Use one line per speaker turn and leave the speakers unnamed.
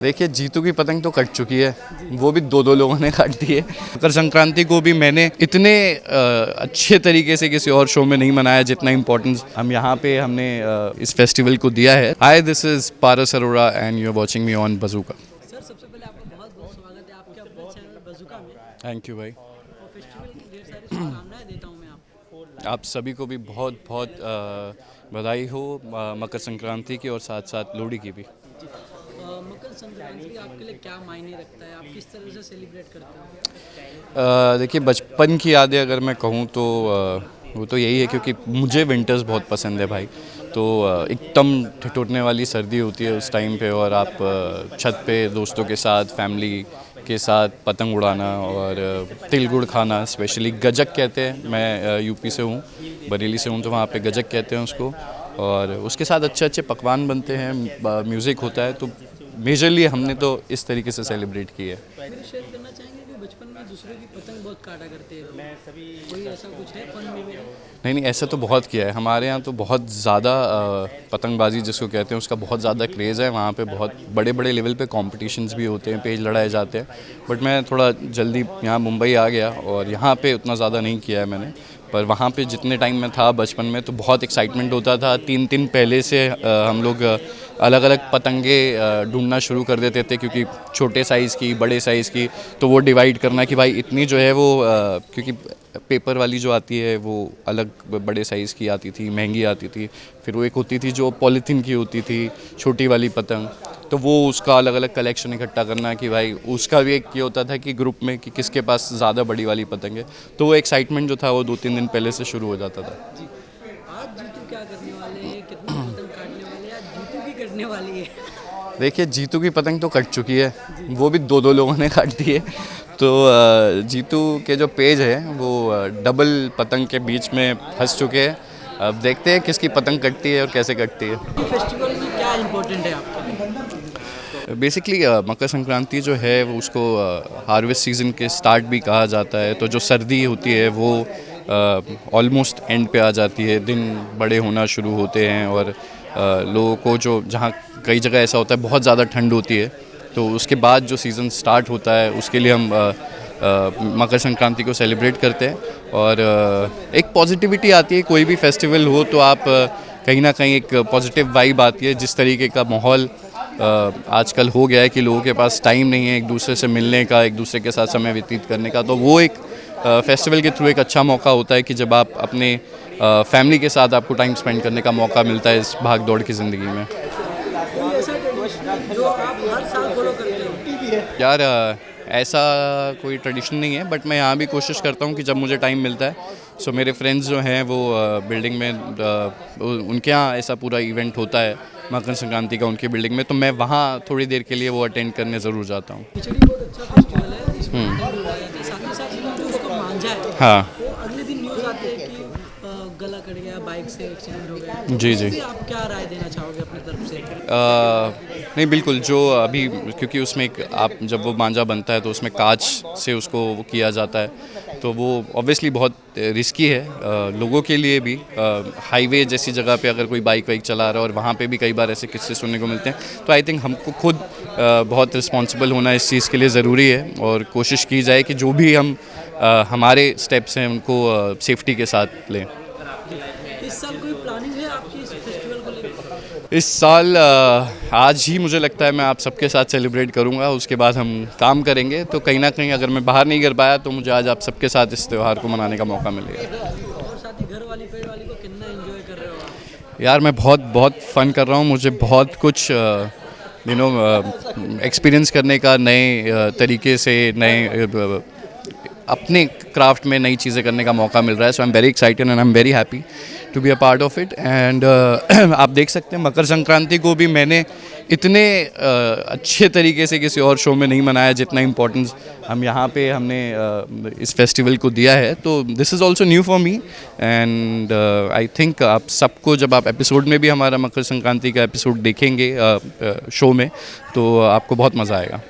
देखिए, जीतू की पतंग तो कट चुकी है, वो भी दो लोगों ने काट दी है। मकर संक्रांति को भी मैंने इतने अच्छे तरीके से किसी और शो में नहीं मनाया जितना इम्पोर्टेंस हम यहाँ पे हमने इस फेस्टिवल को दिया है। Hi, this is Paras Arora and you are watching me on Bazooka.
Sir, सबसे पहले आपका बहुत बहुत स्वागत है आपके अपने चैनल बज़ूका में।
थैंक यू भाई।
और फेस्टिवल की ढेर सारी शुभकामनाएं देता हूं मैं आपको।
आप सभी को भी बहुत बहुत बधाई हो मकर संक्रांति की और साथ साथ लोहड़ी की भी।
मकर संक्रांति आपके लिए क्या मायने रखता है, आप किस तरह से सेलिब्रेट करते हो?
देखिए, बचपन की यादें अगर मैं कहूँ तो वो तो यही है, क्योंकि मुझे विंटर्स बहुत पसंद है भाई। तो एकदम ठिठुरने वाली सर्दी होती है उस टाइम पे, और आप छत पे दोस्तों के साथ फैमिली के साथ पतंग उड़ाना और तिल गुड़ खाना, स्पेशली गजक कहते हैं। मैं यूपी से हूँ, बरेली से हूँ, तो वहाँ पे गजक कहते हैं उसको। और उसके साथ अच्छे अच्छे पकवान बनते हैं, म्यूज़िक होता है। तो मेजरली हमने तो इस तरीके से सेलिब्रेट की है।
मेरे शेयर करना चाहेंगे कि बचपन में दूसरों की पतंग बहुत काटा करते हैं, कोई ऐसा कुछ है फन में?
नहीं, ऐसा तो बहुत किया है। हमारे यहाँ तो बहुत ज़्यादा पतंगबाजी जिसको कहते हैं उसका बहुत ज़्यादा क्रेज़ है। वहाँ पे बहुत बड़े बड़े लेवल पे कॉम्पिटिशन्स भी होते हैं, पेज लड़ाए जाते हैं। बट मैं थोड़ा जल्दी यहाँ मुंबई आ गया और यहाँ पे उतना ज़्यादा नहीं किया है मैंने। पर वहाँ पे जितने टाइम में था बचपन में तो बहुत एक्साइटमेंट होता था। 3 दिन पहले से हम लोग अलग अलग पतंगे ढूंढना शुरू कर देते थे, क्योंकि छोटे साइज़ की, बड़े साइज़ की, तो वो डिवाइड करना कि भाई इतनी जो है वो क्योंकि पेपर वाली जो आती है वो अलग बड़े साइज़ की आती थी, महंगी आती थी। फिर वो एक होती थी जो पॉलीथीन की होती थी, छोटी वाली पतंग। तो वो उसका अलग अलग कलेक्शन इकट्ठा करना कि भाई उसका भी एक ये होता था कि ग्रुप में कि किसके पास ज़्यादा बड़ी वाली पतंग है। तो वो एक्साइटमेंट जो था वो 2-3 दिन पहले से शुरू हो जाता था।
जी, आज जीतू क्या करने वाले हैं, कितनी पतंग काटने वाले हैं, आज जीतू की कटने वाली है?
देखिए, जीतू की पतंग तो कट चुकी है, वो भी दो लोगों ने काट दी है। तो जीतू के जो पेज है वो डबल पतंग के बीच में फंस चुके हैं। अब देखते हैं किसकी पतंग कटती है और कैसे कटती है।
फेस्टिवल में क्या इम्पोर्टेंट है आपके लिए?
बेसिकली मकर संक्रांति जो है वो उसको हार्वेस्ट सीज़न के स्टार्ट भी कहा जाता है। तो जो सर्दी होती है वो ऑलमोस्ट एंड पे आ जाती है, दिन बड़े होना शुरू होते हैं। और लोगों को जो जहाँ कई जगह ऐसा होता है बहुत ज़्यादा ठंड होती है, तो उसके बाद जो सीज़न स्टार्ट होता है उसके लिए हम मकर संक्रांति को सेलिब्रेट करते हैं। और एक पॉजिटिविटी आती है, कोई भी फेस्टिवल हो तो आप कहीं ना कहीं एक पॉजिटिव वाइब आती है। जिस तरीके का माहौल आजकल हो गया है कि लोगों के पास टाइम नहीं है एक दूसरे से मिलने का, एक दूसरे के साथ समय व्यतीत करने का, तो वो एक फेस्टिवल के थ्रू एक अच्छा मौका होता है कि जब आप अपने फैमिली के साथ आपको टाइम स्पेंड करने का मौका मिलता है इस भाग दौड़ की ज़िंदगी में।
कोई ऐसा ट्रेडिशन जो आप हर साल फॉलो करते हो?
यार, ऐसा कोई ट्रेडिशन नहीं है, बट मैं यहाँ भी कोशिश करता हूँ कि जब मुझे टाइम मिलता है, सो मेरे फ्रेंड्स जो हैं वो बिल्डिंग में उनके यहाँ ऐसा पूरा इवेंट होता है मकर संक्रांति का उनकी बिल्डिंग में, तो मैं वहाँ थोड़ी देर के लिए वो अटेंड करने ज़रूर जाता हूँ।
खिचड़ी बहुत अच्छा फेस्टिवल है, इसमें पतंग उड़ाया जाता है, साथ ही साथ जो उसको मांझा है,
हाँ,
वो अगले दिन न्यूज़ आते हैं कि गला कट गया, बाइक से एक्सीडेंट हो गया।
जी जी।
तो भी आप क्या राय देना चाहोगे अपनी तरफ से?
नहीं, बिल्कुल। जो अभी क्योंकि उसमें एक आप जब वो मांझा बनता है तो उसमें कांच से उसको वो किया जाता है, तो वो ऑब्वियसली बहुत रिस्की है लोगों के लिए भी। हाईवे जैसी जगह पे अगर कोई बाइक वाइक चला रहा है और वहाँ पे भी कई बार ऐसे किस्से सुनने को मिलते हैं, तो आई थिंक हमको खुद बहुत रिस्पॉन्सिबल होना इस चीज़ के लिए ज़रूरी है। और कोशिश की जाए कि जो भी हम हमारे स्टेप्स हैं उनको सेफ्टी के साथ लें।
इस साल कोई प्लानिंग है आपकी इस फेस्टिवल को लेकर?
इस साल आज ही मुझे लगता है मैं आप सबके साथ सेलिब्रेट करूंगा, उसके बाद हम काम करेंगे। तो कहीं ना कहीं अगर मैं बाहर नहीं कर पाया तो मुझे आज आप सबके साथ इस त्यौहार को मनाने का मौका मिलेगा।
और साथ ही घर वाली पेड़ वाली को कितना एंजॉय कर रहे हो आप?
यार, मैं बहुत बहुत फ़न कर रहा हूँ। मुझे बहुत कुछ एक्सपीरियंस करने का, नए तरीके से नए अपने क्राफ्ट में नई चीज़ें करने का मौका मिल रहा है। So I am very excited and I am very happy to be a part of it. And आप देख सकते हैं मकर संक्रांति को भी मैंने इतने अच्छे तरीके से किसी और शो में नहीं मनाया जितना इम्पोर्टेंस हम यहाँ पे हमने इस फेस्टिवल को दिया है। तो this is also new for me and I think आप सबको, जब आप एपिसोड में भी हमारा मकर संक्रांति का एपिसोड देखेंगे शो में, तो आपको बहुत मज़ा आएगा।